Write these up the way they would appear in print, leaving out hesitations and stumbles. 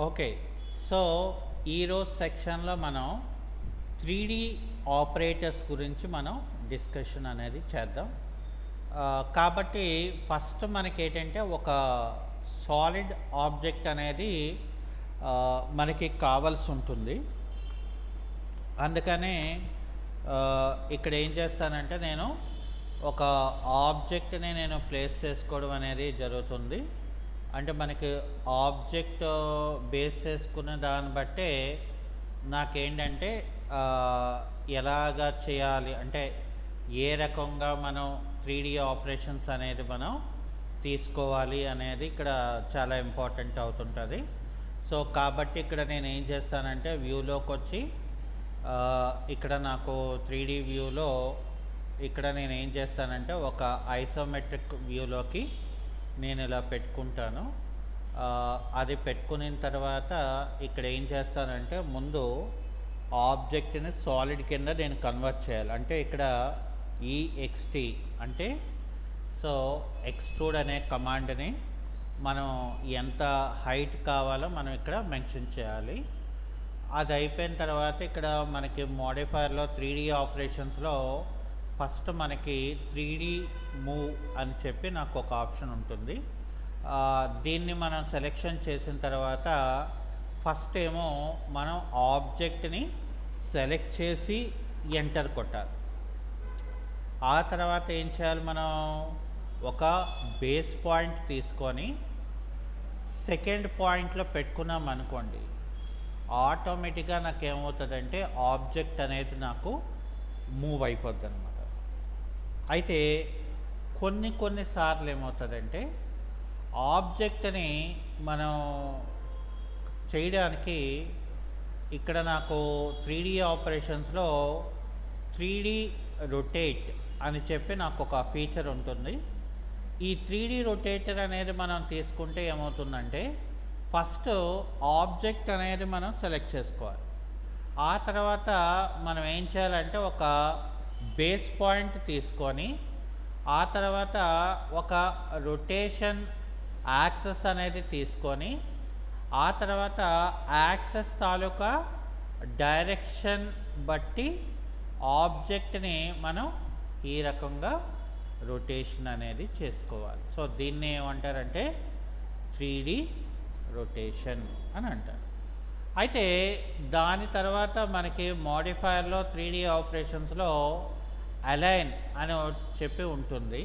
Okay. So, ఈరోజు సెక్షన్‌లో మనం 3D ఆపరేటర్స్ గురించి మనం డిస్కషన్ అనేది చేద్దాం. కాబట్టి ఫస్ట్ మనకేంటంటే ఒక సాలిడ్ ఆబ్జెక్ట్ అనేది మనకి కావాల్సుంటుంది. అందుకనే ఇక్కడ ఏం చేస్తానంటే నేను ఒక ఆబ్జెక్ట్‌ని నేను ప్లేస్ చేసుకోవడం అనేది జరుగుతుంది. అంటే మనకి ఆబ్జెక్ట్ బేస్ చేసుకున్న దాన్ని బట్టే నాకేంటంటే ఎలాగా చేయాలి అంటే ఏ రకంగా మనం 3D ఆపరేషన్స్ అనేది మనం తీసుకోవాలి అనేది ఇక్కడ చాలా ఇంపార్టెంట్ అవుతుంటుంది. సో కాబట్టి ఇక్కడ నేను ఏం చేస్తానంటే వ్యూలోకి వచ్చి ఇక్కడ నాకు 3D వ్యూలో ఇక్కడ నేను ఏం చేస్తానంటే ఒక ఐసోమెట్రిక్ వ్యూలోకి నేను ఇలా పెట్టుకుంటాను. అది పెట్టుకున్న తర్వాత ఇక్కడ ఏం చేస్తానంటే ముందు ఆబ్జెక్ట్ని సాలిడ్ కింద నేను కన్వర్ట్ చేయాలి. అంటే ఇక్కడ EXT అంటే సో ఎక్స్ట్రూడ్ అనే కమాండ్ని మనం ఎంత హైట్ కావాలో మనం ఇక్కడ మెన్షన్ చేయాలి. అది అయిపోయిన తర్వాత ఇక్కడ మనకి మోడిఫైర్లో 3D ఆపరేషన్స్లో ఫస్ట్ మనకి 3D మూవ్ అని చెప్పి నాకు ఒక ఆప్షన్ ఉంటుంది. దీన్ని మనం సెలెక్షన్ చేసిన తర్వాత ఫస్ట్ ఏమో మనం ఆబ్జెక్ట్ని సెలెక్ట్ చేసి ఎంటర్ కొట్టాలి. ఆ తర్వాత ఏం చేయాలి, మనం ఒక బేస్ పాయింట్ తీసుకొని సెకండ్ పాయింట్లో పెట్టుకున్నాం అనుకోండి, ఆటోమేటిక్గా నాకు ఏమవుతుందంటే ఆబ్జెక్ట్ అనేది నాకు మూవ్ అయిపోద్ది అనమాట. అయితే కొన్నిసార్లు ఏమవుతుందంటే ఆబ్జెక్ట్ని మనం చేయడానికి ఇక్కడ నాకు 3D ఆపరేషన్స్లో 3D రొటేట్ అని చెప్పి నాకు ఒక ఫీచర్ ఉంటుంది. ఈ 3D రొటేటర్ అనేది మనం తీసుకుంటే ఏమవుతుందంటే ఫస్ట్ ఆబ్జెక్ట్ అనేది మనం సెలెక్ట్ చేసుకోవాలి. ఆ తర్వాత మనం ఏం చేయాలంటే ఒక బేస్ పాయింట్ తీసుకొని ఆ తర్వాత ఒక రొటేషన్ యాక్సెస్ అనేది తీసుకొని ఆ తర్వాత యాక్సెస్ తాలూకా డైరెక్షన్ బట్టి ఆబ్జెక్ట్ని మనం ఈ రకంగా రొటేషన్ అనేది చేసుకోవాలి. సో దీన్ని ఏమంటారంటే 3D రొటేషన్ అని అంటారు. అయితే దాని తర్వాత మనకి మోడిఫైర్లో 3D ఆపరేషన్స్లో అలైన్ అని చెప్పి ఉంటుంది.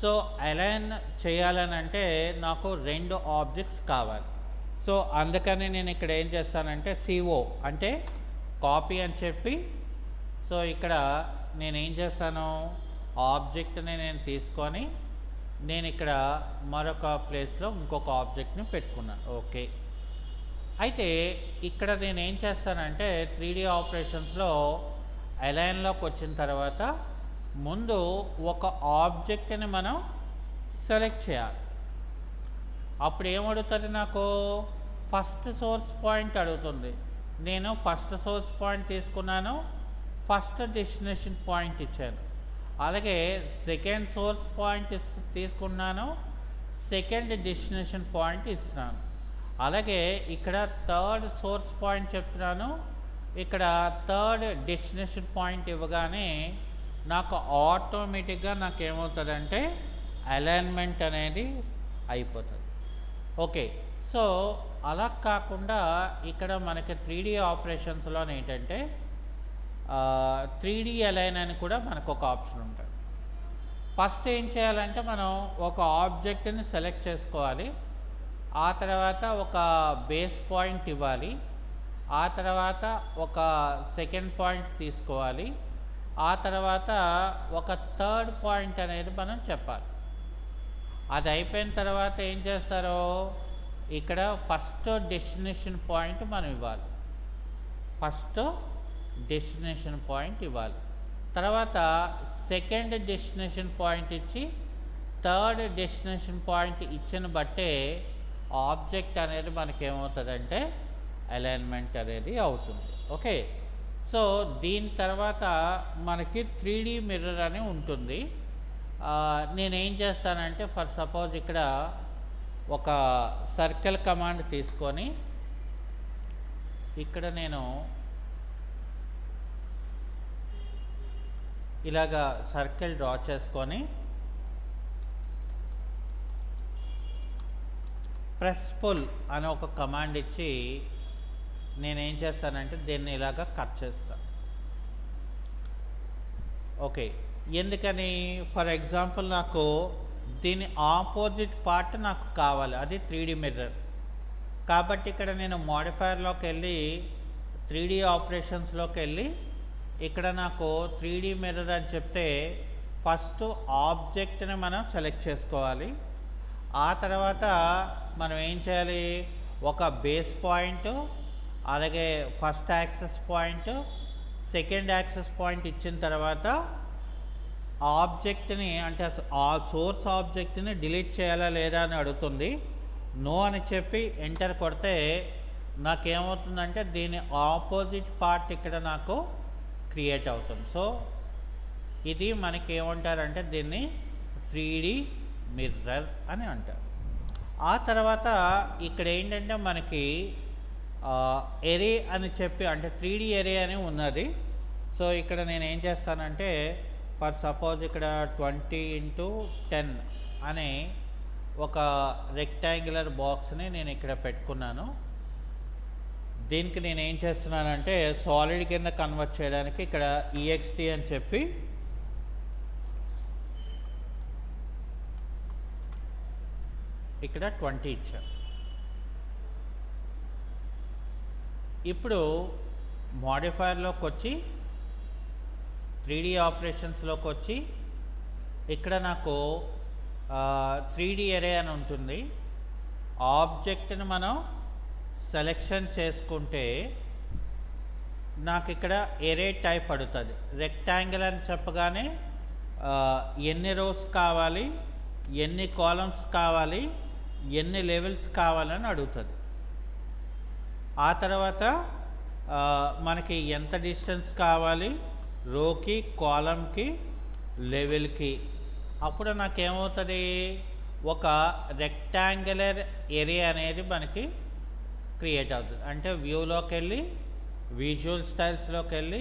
సో అలైన్ చేయాలని అంటే నాకు 2 ఆబ్జెక్ట్స్ కావాలి. సో అందుకని నేను ఇక్కడ ఏం చేస్తానంటే CO అంటే కాపీ అని చెప్పి సో ఇక్కడ నేనేం చేస్తాను, ఆబ్జెక్ట్ని నేను తీసుకొని నేను ఇక్కడ మరొక ప్లేస్లో ఇంకొక ఆబ్జెక్ట్ని పెట్టుకున్నాను. ఓకే. అయితే ఇక్కడ నేను ఏం చేస్తానంటే 3D ఆపరేషన్స్లో అలైన్లోకి వచ్చిన తర్వాత ముందు ఒక ఆబ్జెక్ట్ని మనం సెలెక్ట్ చేయాలి. అప్పుడు ఏమడుగుతుంది, నాకు ఫస్ట్ సోర్స్ పాయింట్ అడుగుతుంది. నేను ఫస్ట్ సోర్స్ పాయింట్ తీసుకున్నాను, ఫస్ట్ డెస్టినేషన్ పాయింట్ ఇచ్చాను. అలాగే సెకండ్ సోర్స్ పాయింట్ తీసుకున్నాను, సెకండ్ డెస్టినేషన్ పాయింట్ ఇస్తున్నాను. అలాగే ఇక్కడ థర్డ్ సోర్స్ పాయింట్ చెప్తున్నాను, ఇక్కడ థర్డ్ డెస్టినేషన్ పాయింట్ ఇవ్వగానే నాకు ఆటోమేటిక్గా నాకు ఏమవుతుందంటే అలైన్మెంట్ అనేది అయిపోతుంది. ఓకే. సో అలా కాకుండా ఇక్కడ మనకి 3D ఆపరేషన్స్లో ఏంటంటే 3D అలైన్ అని కూడా మనకు ఒక ఆప్షన్ ఉంటుంది. ఫస్ట్ ఏం చేయాలంటే మనం ఒక ఆబ్జెక్ట్ని సెలెక్ట్ చేసుకోవాలి. ఆ తర్వాత ఒక బేస్ పాయింట్ ఇవ్వాలి. ఆ తర్వాత ఒక సెకండ్ పాయింట్ తీసుకోవాలి. ఆ తర్వాత ఒక థర్డ్ పాయింట్ అనేది మనం చెప్పాలి. అది అయిపోయిన తర్వాత ఏం చేస్తారో ఇక్కడ ఫస్ట్ డెస్టినేషన్ పాయింట్ మనం ఇవ్వాలి. ఫస్ట్ డెస్టినేషన్ పాయింట్ ఇవ్వాలి. తర్వాత సెకండ్ డెస్టినేషన్ పాయింట్ ఇచ్చి థర్డ్ డెస్టినేషన్ పాయింట్ ఇచ్చిన బట్టే ఆబ్జెక్ట్ అనేది మనకేమవుతుందంటే అలైన్మెంట్ అనేది అవుతుంది. ఓకే. సో దీని తర్వాత మనకి 3D మిర్రర్ అని ఉంటుంది. నేనేం చేస్తానంటే ఫర్ సపోజ్ ఇక్కడ ఒక సర్కిల్ కమాండ్ తీసుకొని ఇక్కడ నేను ఇలాగా సర్కిల్ డ్రా చేసుకొని ప్రెస్ పుల్ అనే ఒక కమాండ్ ఇచ్చి నేనేం చేస్తానంటే దీన్ని ఇలాగా కట్ చేస్తాను. ఓకే, ఎందుకని? ఫర్ ఎగ్జాంపుల్ నాకు దీని ఆపోజిట్ పార్ట్ నాకు కావాలి, అది 3D మిర్రర్. కాబట్టి ఇక్కడ నేను మోడిఫైయర్లోకి వెళ్ళి 3D ఆపరేషన్స్లోకి వెళ్ళి ఇక్కడ నాకు 3D మిర్రర్ అని చెప్తే ఫస్ట్ ఆబ్జెక్ట్ని మనం సెలెక్ట్ చేసుకోవాలి. ఆ తర్వాత మనం ఏం చేయాలి, ఒక బేస్ పాయింట్, అలాగే first access point, second access point ఇచ్చిన తర్వాత ఆబ్జెక్ట్ని అంటే ఆ సోర్స్ ఆబ్జెక్ట్ని డిలీట్ చేయాలా లేదా అని అడుగుతుంది. నో అని చెప్పి ఎంటర్ కొడితే నాకేమవుతుందంటే దీని ఆపోజిట్ పార్ట్ ఇక్కడ నాకు క్రియేట్ అవుతుంది. సో ఇది మనకి ఏమంటారంటే దీన్ని 3D మిర్రర్ అని అంటారు. ఆ తర్వాత ఇక్కడ ఏంటంటే మనకి ఎరే అని చెప్పి అంటే 3D ఎరే అని ఉన్నది. సో ఇక్కడ నేను ఏం చేస్తానంటే ఫర్ సపోజ్ ఇక్కడ 20x10 అనే ఒక రెక్టాంగులర్ బాక్స్ని నేను ఇక్కడ పెట్టుకున్నాను. దీనికి నేను ఏం చేస్తున్నానంటే సాలిడ్ కింద కన్వర్ట్ చేయడానికి ఇక్కడ EXT అని చెప్పి ఇక్కడ 20 ఇచ్చాను. ఇప్పుడు మోడిఫైయర్లోకి వచ్చి 3D ఆపరేషన్స్లోకి వచ్చి ఇక్కడ నాకు 3D ఎరే అని ఉంటుంది. ఆబ్జెక్ట్ని మనం సెలెక్షన్ చేసుకుంటే నాకు ఇక్కడ ఎరే టైప్ అడుగుతుంది. రెక్టాంగిల్ అని చెప్పగానే ఎన్ని రోస్ కావాలి, ఎన్ని కాలమ్స్ కావాలి, ఎన్ని లెవెల్స్ కావాలని అడుగుతుంది. ఆ తర్వాత మనకి ఎంత డిస్టెన్స్ కావాలి రోకి, కాలంకి, లెవెల్కి. అప్పుడు నాకేమవుతుంది, ఒక రెక్టాంగులర్ ఏరియా అనేది మనకి క్రియేట్ అవుతుంది. అంటే వ్యూలోకి వెళ్ళి విజువల్ స్టైల్స్లోకి వెళ్ళి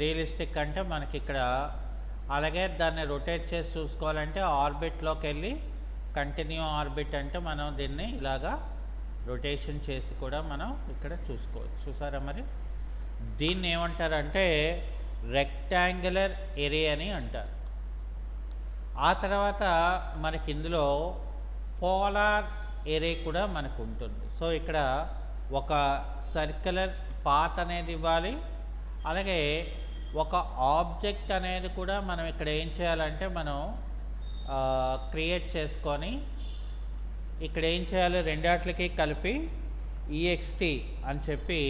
రియలిస్టిక్ అంటే మనకి ఇక్కడ, అలాగే దాన్ని రొటేట్ చేసి చూసుకోవాలంటే ఆర్బిట్లోకి వెళ్ళి కంటిన్యూ ఆర్బిట్ అంటే మనం దీన్ని ఇలాగా రొటేషన్ చేసి కూడా మనం ఇక్కడ చూసుకోవచ్చు. చూసారా? మరి దీన్ని ఏమంటారంటే రెక్టాంగులర్ ఎరే అని అంటారు. ఆ తర్వాత మనకి ఇందులో పోలార్ ఎరే కూడా మనకు ఉంటుంది. సో ఇక్కడ ఒక సర్క్యులర్ పాత్ అనేది ఇవ్వాలి, అలాగే ఒక ఆబ్జెక్ట్ అనేది కూడా మనం ఇక్కడ ఏం చేయాలంటే మనం క్రియేట్ చేసుకొని ఇక్కడ ఏం చేయాలి, రెండాట్లకి కలిపి EXT అని చెప్పి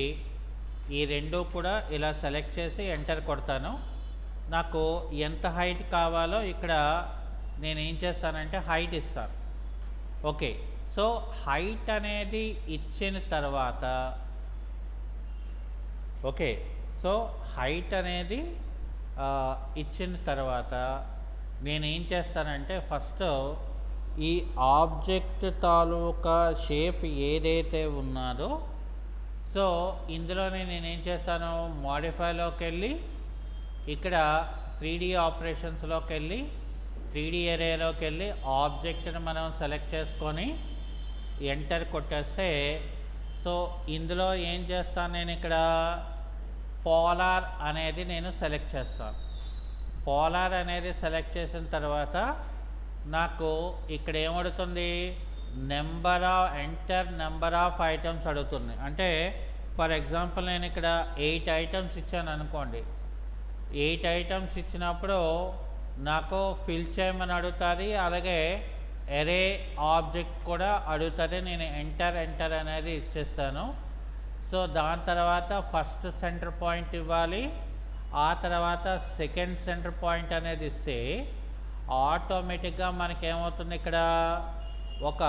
ఈ రెండు కూడా ఇలా సెలెక్ట్ చేసి ఎంటర్ కొడతాను. నాకు ఎంత హైట్ కావాలో ఇక్కడ నేను ఏం చేస్తానంటే హైట్ ఇస్తాను. ఓకే, సో హైట్ అనేది ఇచ్చిన తర్వాత హైట్ అనేది ఇచ్చిన తర్వాత నేనేం చేస్తానంటే ఫస్ట్ ఈ ఆబ్జెక్ట్ తాలూకా షేప్ ఏదైతే ఉన్నదో సో ఇందులోనే నేనేం చేస్తాను, మోడిఫైలోకి వెళ్ళి ఇక్కడ 3D ఆపరేషన్స్లోకి వెళ్ళి 3D ఎరేలోకి వెళ్ళి ఆబ్జెక్ట్ని మనం సెలెక్ట్ చేసుకొని ఎంటర్ కొట్టేస్తే సో ఇందులో ఏం చేస్తాను, నేను ఇక్కడ పోలార్ అనేది నేను సెలెక్ట్ చేస్తాను. పోలార్ అనేది సెలెక్ట్ చేసిన తర్వాత నాకు ఇక్కడ ఏమడుతుంది, ఎంటర్ నెంబర్ ఆఫ్ ఐటమ్స్ అడుగుతుంది. అంటే ఫర్ ఎగ్జాంపుల్ నేను ఇక్కడ 8 ఐటమ్స్ ఇచ్చాను అనుకోండి. 8 ఐటమ్స్ ఇచ్చినప్పుడు నాకు ఫిల్ చేయమని అడుగుతుంది, అలాగే ఎరే ఆబ్జెక్ట్ కూడా అడుగుతుంది. నేను ఎంటర్ అనేది ఇచ్చేస్తాను. సో దాని తర్వాత ఫస్ట్ సెంటర్ పాయింట్ ఇవ్వాలి, ఆ తర్వాత సెకండ్ సెంటర్ పాయింట్ అనేది ఇస్తే ఆటోమేటిక్గా మనకేమవుతుంది, ఇక్కడ ఒక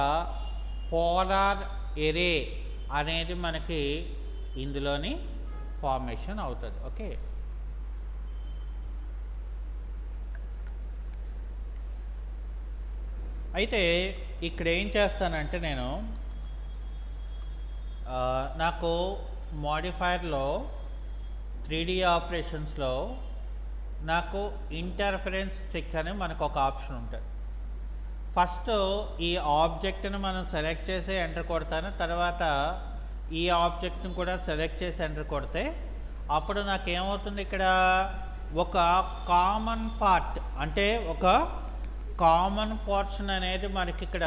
పోలార్ ఎరే అనేది మనకి ఇందులోని ఫార్మేషన్ అవుతుంది. ఓకే, అయితే ఇక్కడ ఏం చేస్తానంటే నేను నాకు మోడిఫైర్లో 3D ఆపరేషన్స్లో నాకు ఇంటర్ఫరెన్స్ చెక్ అని మనకు ఒక ఆప్షన్ ఉంటుంది. ఫస్ట్ ఈ ఆబ్జెక్ట్ని మనం సెలెక్ట్ చేసి ఎంటర్ కొడతాను, తర్వాత ఈ ఆబ్జెక్ట్ని కూడా సెలెక్ట్ చేసి ఎంటర్ కొడితే అప్పుడు నాకు ఏమవుతుంది, ఇక్కడ ఒక కామన్ పార్ట్ అంటే ఒక కామన్ పోర్షన్ అనేది మనకి ఇక్కడ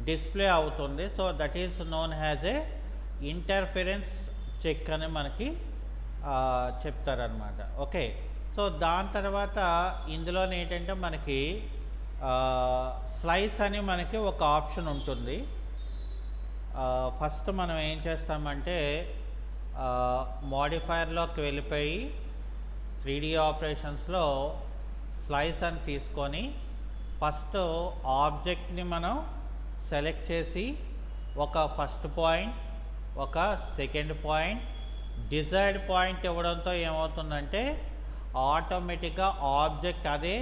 డిస్ప్లే అవుతుంది. So that is known as a interference check అని మనకి చెప్తారనమాట. ఓకే, సో దాని తర్వాత ఇందులో ఏంటంటే మనకి స్లైస్ అని మనకి ఒక ఆప్షన్ ఉంటుంది. ఫస్ట్ మనం ఏం చేస్తామంటే మోడిఫైర్లోకి వెళ్ళిపోయి 3D ఆపరేషన్స్లో స్లైస్ అని తీసుకొని ఫస్ట్ ఆబ్జెక్ట్ని మనం సెలెక్ట్ చేసి ఒక ఫస్ట్ పాయింట్, ఒక సెకండ్ పాయింట్, డిజైర్డ్ పాయింట్ ఇవ్వడంతో ఏమవుతుందంటే ఆటోమేటిక్గా ఆబ్జెక్ట్ అదే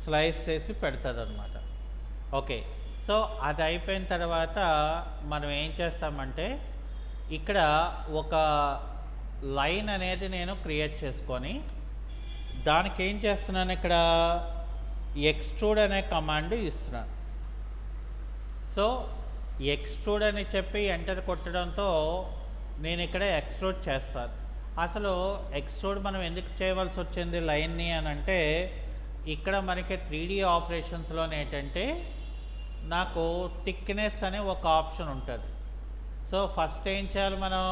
స్లైస్ చేసి పెడుతుంది అనమాట. ఓకే, సో అది అయిపోయిన తర్వాత మనం ఏం చేస్తామంటే ఇక్కడ ఒక లైన్ అనేది నేను క్రియేట్ చేసుకొని దానికి ఏం చేస్తున్నాను, ఇక్కడ ఎక్స్ట్రూడ్ అనే కమాండ్ ఇస్తున్నాను. సో ఎక్స్ట్రూడ్ అని చెప్పి ఎంటర్ కొట్టడంతో నేను ఇక్కడ ఎక్స్ట్రూడ్ చేస్తాను. అసలు ఎక్స్ట్రూడ్ మనం ఎందుకు చేయవలసి వచ్చింది లైన్ని అని అంటే, ఇక్కడ మనకి 3D ఆపరేషన్స్లో ఏంటంటే నాకు థిక్నెస్ అనే ఒక ఆప్షన్ ఉంటుంది. సో ఫస్ట్ ఏం చేయాలి, మనం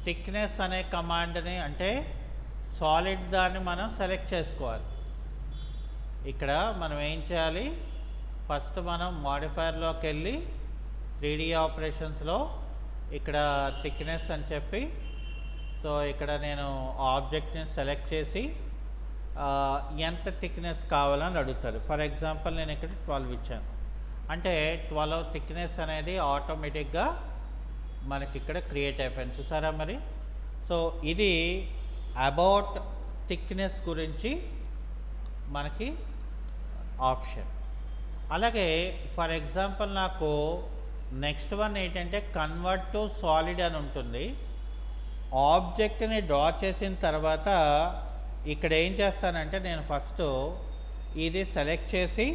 థిక్నెస్ అనే కమాండ్ని అంటే సాలిడ్ దాన్ని మనం సెలెక్ట్ చేసుకోవాలి. ఇక్కడ మనం ఏం చేయాలి, ఫస్ట్ మనం మోడిఫైర్లోకి వెళ్ళి 3D ఆపరేషన్స్లో ఇక్కడ థిక్నెస్ అని చెప్పి, సో ఇక్కడ నేను ఆబ్జెక్ట్ని సెలెక్ట్ చేసి ఎంత థిక్నెస్ కావాలని అడుగుతారు. ఫర్ ఎగ్జాంపుల్ నేను ఇక్కడ 12 ఇచ్చాను అంటే 12 థిక్నెస్ అనేది ఆటోమేటిక్గా మనకి ఇక్కడ క్రియేట్ అయిపోయింది, చూసారా మరి. సో ఇది అబౌట్ థిక్నెస్ గురించి మనకి ఆప్షన్. అలాగే ఫర్ ఎగ్జాంపుల్ నాకు నెక్స్ట్ వన్ ఏంటంటే కన్వర్ట్ టు సాలిడ్ అని ఉంటుంది. ఆబ్జెక్ట్ని డ్రా చేసిన తర్వాత ఇక్కడ ఏం చేస్తానంటే నేను ఫస్ట్ ఇది సెలెక్ట్ చేసి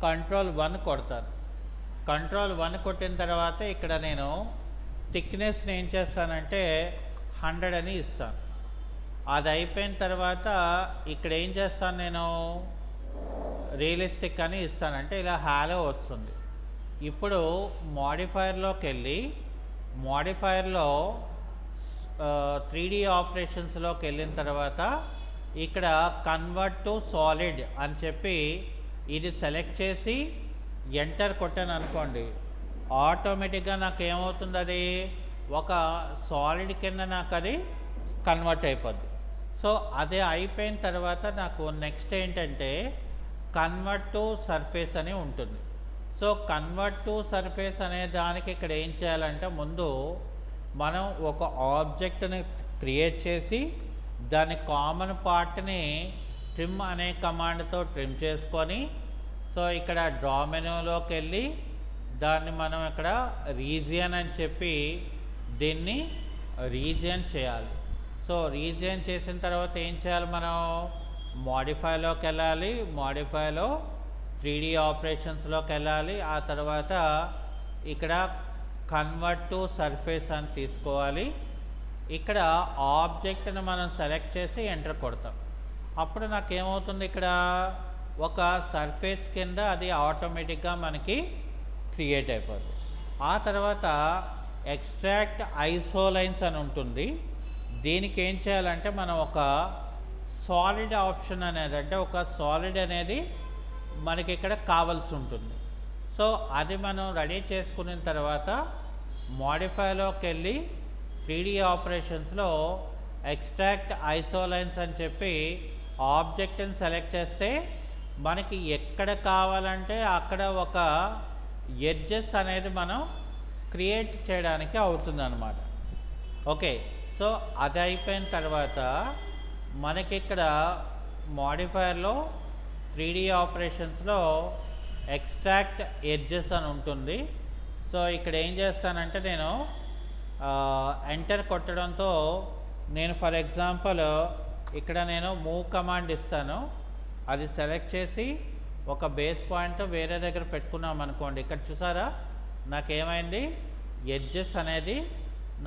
Ctrl+1 కొడతాను. Ctrl+1 కొట్టిన తర్వాత ఇక్కడ నేను థిక్నెస్ని ఏం చేస్తానంటే 100 అని ఇస్తాను. అది అయిపోయిన తర్వాత ఇక్కడ ఏం చేస్తాను, నేను రియలిస్టిక్ అని ఇస్తానంటే ఇలా హాలో వస్తుంది. ఇప్పుడు మోడిఫైర్లోకి వెళ్ళి మోడిఫైర్లో 3D ఆపరేషన్స్లోకి వెళ్ళిన తర్వాత ఇక్కడ కన్వర్ట్ టు సాలిడ్ అని చెప్పి ఇది సెలెక్ట్ చేసి ఎంటర్ కొట్టాను అనుకోండి, ఆటోమేటిక్గా నాకు ఏమవుతుంది, అది ఒక సాలిడ్ కింద నాకు అది కన్వర్ట్ అయిపోద్ది. సో అది అయిపోయిన తర్వాత నాకు నెక్స్ట్ ఏంటంటే కన్వర్ట్ టు సర్ఫేస్ అని ఉంటుంది. సో కన్వర్ట్ టు సర్ఫేస్ అనే దానికి ఇక్కడ ఏం చేయాలంటే ముందు మనం ఒక ఆబ్జెక్ట్ని క్రియేట్ చేసి దాని కామన్ పార్ట్ని ట్రిమ్ అనే కమాండ్తో ట్రిమ్ చేసుకొని, సో ఇక్కడ డ్రా మెనూలోకి వెళ్ళి దాన్ని మనం ఇక్కడ రీజియన్ అని చెప్పి దీన్ని రీజియన్ చేయాలి. సో రీజియన్ చేసిన తర్వాత ఏం చేయాలి, మనం మోడిఫైలోకి వెళ్ళాలి, మోడిఫైలో 3D ఆపరేషన్స్లోకి వెళ్ళాలి, ఆ తర్వాత ఇక్కడ కన్వర్ట్ టు సర్ఫేస్ అని తీసుకోవాలి. ఇక్కడ ఆబ్జెక్ట్ని మనం సెలెక్ట్ చేసి ఎంటర్ కొడతాం. అప్పుడు నాకు ఏమవుతుంది, ఇక్కడ ఒక సర్ఫేస్ కింద అది ఆటోమేటిక్గా మనకి క్రియేట్ అయిపోతుంది. ఆ తర్వాత ఎక్స్ట్రాక్ట్ ఐసోలైన్స్ అని ఉంటుంది. దీనికి ఏం చేయాలంటే మనం ఒక సాలిడ్ ఆప్షన్ అనేది అంటే ఒక సాలిడ్ అనేది మనకి ఇక్కడ కావాల్సి ఉంటుంది. సో అది మనం రెడీ చేసుకున్న తర్వాత మోడిఫైలోకి వెళ్ళి 3D ఆపరేషన్స్లో ఎక్స్ట్రాక్ట్ ఐసోలైన్స్ అని చెప్పి ఆబ్జెక్ట్ని సెలెక్ట్ చేస్తే మనకి ఎక్కడ కావాలంటే అక్కడ ఒక ఎడ్జెస్ అనేది మనం క్రియేట్ చేయడానికి అవుతుంది అన్నమాట. ఓకే, సో అది అయిపోయిన తర్వాత మనకి ఇక్కడ మోడిఫైర్లో 3D ఆపరేషన్స్లో ఎక్స్ట్రాక్ట్ ఎడ్జెస్ అని ఉంటుంది. సో ఇక్కడ ఏం చేస్తానంటే నేను ఎంటర్ కొట్టడంతో నేను ఫర్ ఎగ్జాంపుల్ ఇక్కడ నేను మూవ్ కమాండ్ ఇస్తాను. అది సెలెక్ట్ చేసి ఒక బేస్ పాయింట్ వేరే దగ్గర పెట్టుకున్నాం అనుకోండి, ఇక్కడ చూసారా నాకేమైంది, ఎడ్జెస్ అనేది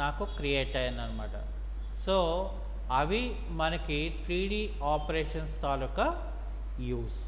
నాకు క్రియేట్ అయిందనమాట. సో అవి మనకి 3D ఆపరేషన్స్ తాలూకా యూస్.